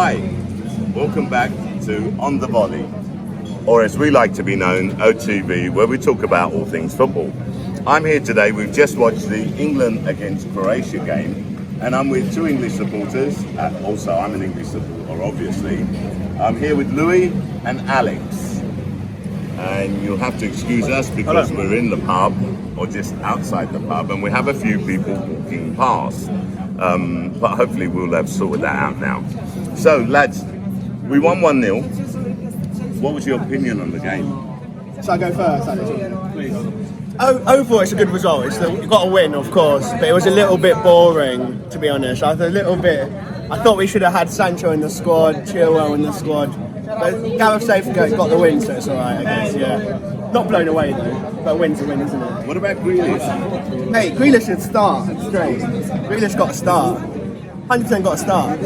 Hi, welcome back to On the Volley, or as we like to be known, OTV, where we talk about all things football. I'm here today, we've just watched the England against Croatia game, and I'm with two English supporters. Also, I'm an English supporter, obviously. I'm here with Louis and Alex. And you'll have to excuse us because we're in the pub, or just outside the pub, and we have a few people walking past. But hopefully we'll have sorted that out now. So, lads, we won 1-0. What was your opinion on the game? Shall I go first, Alex? Please. Overall, it's a good result. You've got to win, of course, but it was a little bit boring, to be honest. I thought we should have had Sancho in the squad, Chilwell in the squad. But Gareth Southgate got the win, so it's alright, I guess, yeah. Not blown away, though, but a win's a win, isn't it? What about Grealish? Hey, Grealish should start straight. Grealish got to start. 100% got to start.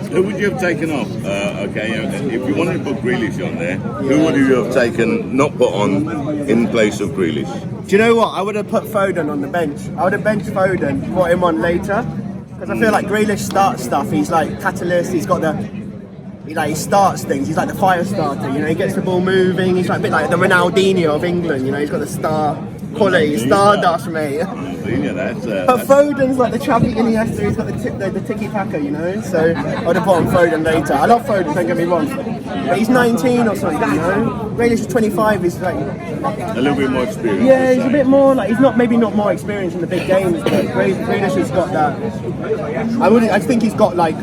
Who would you have taken off? If you wanted to put Grealish on there, who would you have taken, not put on, in place of Grealish? Do you know what? I would have put Foden on the bench. I would have benched Foden, put him on later. Because I feel like Grealish starts stuff. He's like catalyst, he starts things. He's like the fire starter, you know, he gets the ball moving. He's like a bit like the Ronaldinho of England, you know, he's got the star quality, stardust, mate. But Foden's like the Xavi Iniesta, he's got the tiki-taka, you know, so I would have put on Foden later. I love Foden, don't get me wrong, but he's 19 or something, you know. Grealish is 25, he's like... A little bit more experience. Yeah, he's a bit more, like, he's maybe not more experienced in the big games, but Grealish has got that. I think he's got like...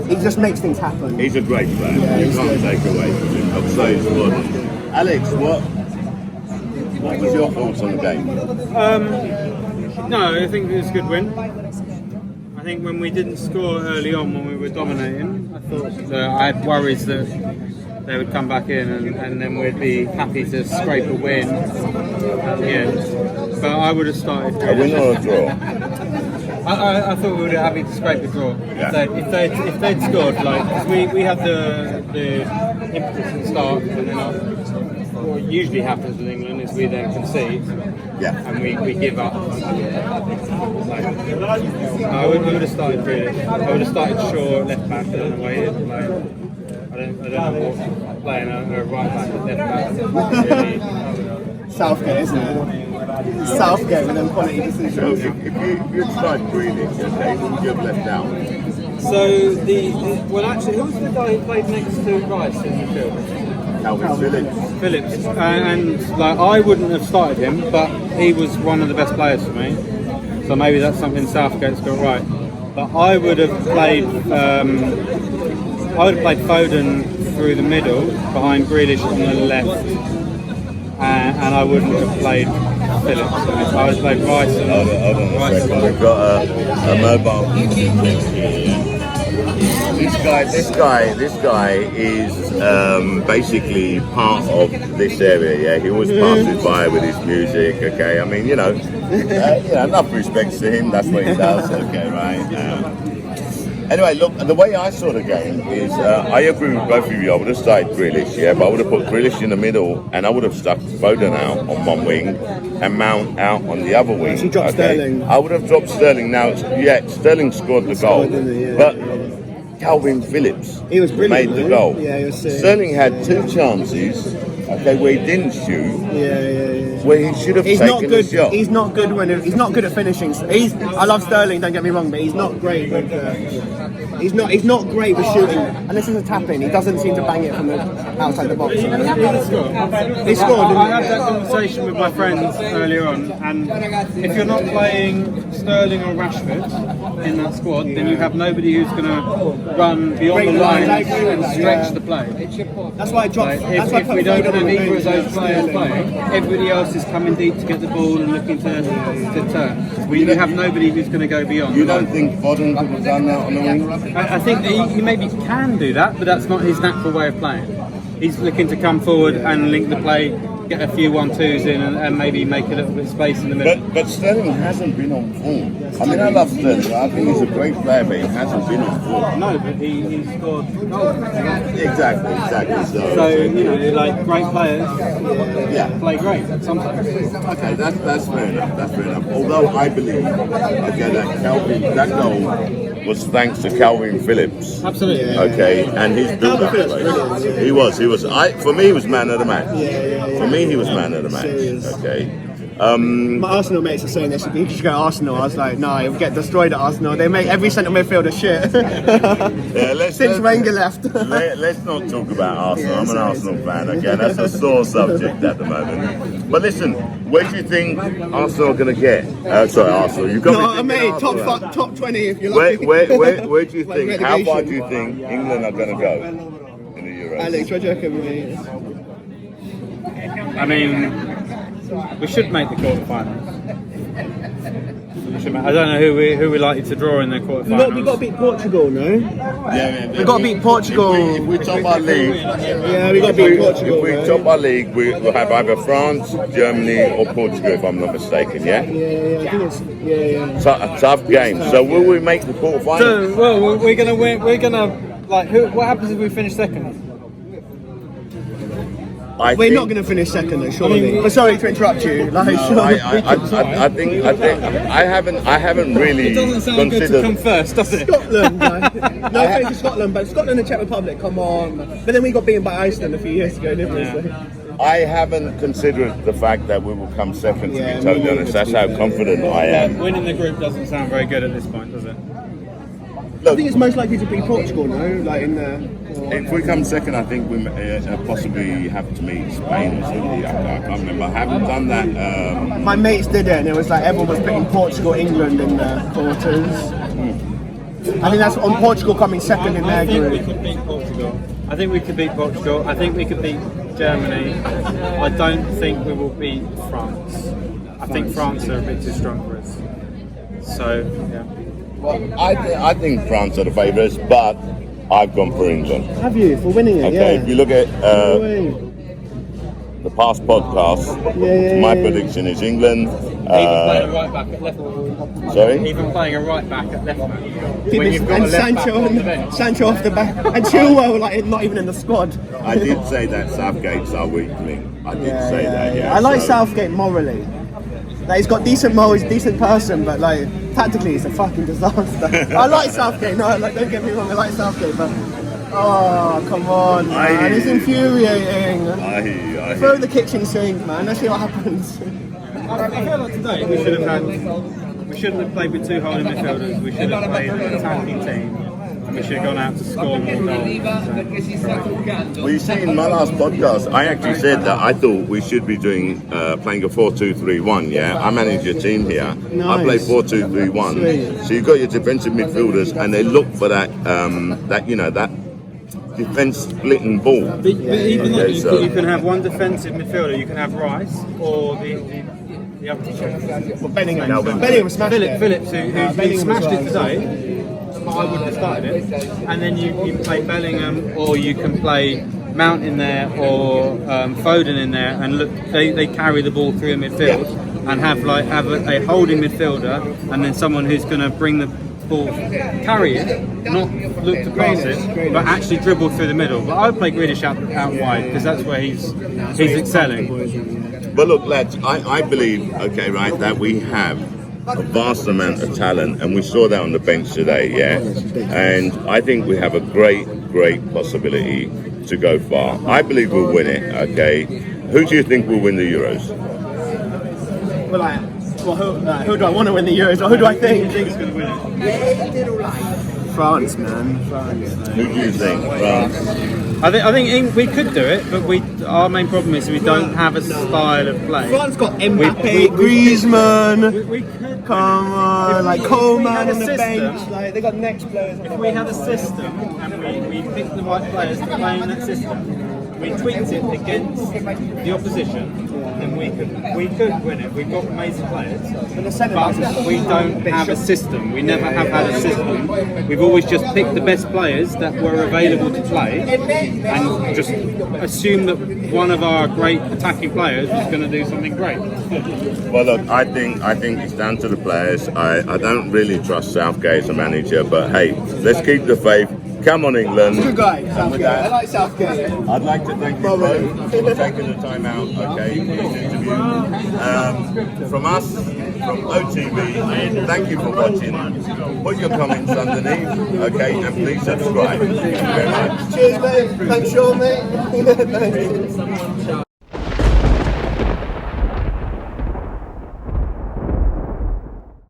He just makes things happen. He's a great player. Yeah, you can't take away from him. I'd say it's good. Alex, what was your thoughts on the game? No, I think it was a good win. I think when we didn't score early on, when we were dominating, I thought that I had worries that they would come back in and then we'd be happy to scrape a win at the end. But I would have started. A win or a draw? I thought we would have happy to scrape a draw. Yeah. If they'd scored, like, because we had the impetus at the start, and then what usually happens with England is we then concede, and we give up. I would have started Grealish. I would have started Shaw at left back and then waited. Like, I don't know what playing a right back at left back. Really. Southgate, isn't it? Southgate with them quality decisions. So if you'd started Grealish, okay, who would you have left out? So well, actually, who was the guy who played next to Rice in the field? Calvin Phillips, and like I wouldn't have started him, but he was one of the best players for me. So maybe that's something Southgate's got right. But I would have played Foden through the middle behind Grealish on the left, and I wouldn't have played Phillips. I would have played Rice. Hold on a second. We've got a mobile. This guy is basically part of this area. Yeah, he always passes by with his music. Okay, I mean, enough respect to him. That's what he does. Okay, right. Anyway, look, the way I saw the game is, I agree with both of you. I would have started Grealish, but I would have put Grealish in the middle, and I would have stuck Foden out on one wing, and Mount out on the other wing. So dropped Sterling. I would have dropped Sterling. Now, Sterling scored the goal, but Calvin Phillips made the goal. Yeah, he was sick. Sterling had two chances, where he didn't shoot. Where he should have taken the shot. He's not good he's not good at finishing. I love Sterling, don't get me wrong, but he's not great with he's not great with shooting. Unless it's a tap in, he doesn't seem to bang it from the outside the box. He scored. I had that conversation with my friends earlier on, and if you're not playing Sterling or Rashford in that squad, then you have nobody who's going to run beyond the line and stretch the play. That's why I dropped. If we don't have either of those players playing, everybody else is coming deep to get the ball and looking to turn. We have nobody who's going to go beyond. You don't think Foden could have done that on the wing? I think that he maybe can do that, but that's not his natural way of playing. He's looking to come forward and link the play, get a few 1-2s in, and maybe make a little bit of space in the middle. But Sterling hasn't been on form. I mean, I love Sterling. I think he's a great player, but he hasn't been on form. No, but he scored goals. Exactly. So like great players, play great sometimes. Okay, that's fair enough. Although I believe, that Calvin, that goal was thanks to Calvin Phillips. Absolutely. Okay, and he's built that Phillips, place. brilliant. He was. For me, he was man of the match. Yeah. For me, he was man of the match. Serious. Okay. My Arsenal mates are saying this. You should go to Arsenal. I was like, no, you'll get destroyed at Arsenal. They make every centre midfielder shit. Since Wenger left. Let's not talk about Arsenal. I'm an Arsenal fan. Okay, that's a sore subject at the moment. But listen, where do you think Arsenal are going to get? Sorry, Arsenal. You've got No, me mate, thinking Arsenal. top 20 if you like. Where do you think? How far do you Relegation. think England are going to go in the Euros? Alex, what do you reckon, mate? I mean, we should make the quarterfinals. I don't know who we're likely to draw in the quarterfinals. We got to beat Portugal, no? Yeah, We got to beat Portugal. If we top our league, Yeah, we got to beat Portugal. if we no? top our league, we'll have either France, Germany, or Portugal, if I'm not mistaken. Yeah. Yeah, I think it's A tough game. So will we make the quarterfinals? So, well, we're gonna win. We're gonna like. What happens if we finish second? We're not going to finish second, though, surely. But sorry to interrupt you. Like, I think I haven't really It doesn't sound good to considered. come first, does it? Scotland, like, no offense to Scotland, but Scotland and Czech Republic, come on. But then we got beaten by Iceland a few years ago, didn't we? So. I haven't considered the fact that we will come second. To Yeah, be totally me honest, neither, that's how confident I am. Winning the group doesn't sound very good at this point, does it? I think it's most likely to be Portugal, no? Like in the. If we come second, I think we possibly have to meet Spain or something. I can't remember. I haven't done that. My mates did it, and it was like everyone was picking Portugal, England in the quarters. I think that's on Portugal coming second in their I think we group. could beat Portugal. I think we could beat Portugal. I think we could beat Germany. I don't think we will beat France. I think France are a bit too strong for us. So, yeah. Well, I think France are the favourites, but I've gone for England. Have you for winning it? Okay, Yeah. if you look at No way. the past podcasts, Yeah. my prediction is England. Even playing a right back at left back. Sorry? Even playing a right back at left back. Keep When it- you've got and a left back Sancho, on the bench. Sancho off the back, and Chilwell like not even in the squad. I did say that Southgate's our weak link. I did say that, yeah. I like so- Southgate morally. Like he's got decent morals, he's a decent person, but like tactically he's a fucking disaster. I like Southgate, no, like don't get me wrong, I like Southgate, but oh come on, man, it's infuriating. I Throw the kitchen sink, man. Let's see what happens. I feel like today we shouldn't have played with two holding midfielders. We should have played an attacking team. And we should have gone out to score more goals. Well, you see, in my last podcast, I actually said that I thought we should be doing playing a 4-2-3-1. Yeah, I manage your team here. I play Nice. 4-2-3-1. Sweet. So you've got your defensive midfielders, and they look for that that defense splitting ball. But even though Okay, so- you can have one defensive midfielder, you can have Rice or the other two. Bellingham smashed it. Phillips, who Bellingham smashed as it well. today. I wouldn't have started it. And then you play Bellingham, or you can play Mount in there, or Foden in there, and look, they carry the ball through the midfield, and have a holding midfielder, and then someone who's going to bring the ball, carry it, not look to pass it, but actually dribble through the middle. But I would play Grealish out wide because that's where he's excelling. But look, lads, I believe, okay, right, that we have a vast amount of talent, and we saw that on the bench today, yeah? And I think we have a great possibility to go far. I believe we'll win it, okay? Who do you think will win the Euros? Who do I want to win the Euros, or who do I think? Who's going to win it? France, man. France. Who do you think? France? I think we could do it, but our main problem is we don't have a style of play. France got Mbappe, Griezmann. We could. Come on, like we Coleman had a on the system- bench. Like they got next players. If we had a system and we picked the right players to play in that system, we tweaked it against the opposition, then we could win it. We've got amazing players, But the centre but backs are we don't have a system. We never have had a system. We've always just picked the best players that were available to play, and just assumed that one of our great attacking players was going to do something great. Well, look, I think it's down to the players. I don't really trust Southgate as a manager, but hey, let's keep the faith. Come on, England. Good guy, And with Southgate. that, I like Southgate. I'd like to thank you both for taking the time out, okay, for this interview. From us from OTV. Thank you for watching. Put your comments underneath, okay, and please subscribe. Thank you very much. Cheers, mate. Thanks, Sean, mate. Thanks.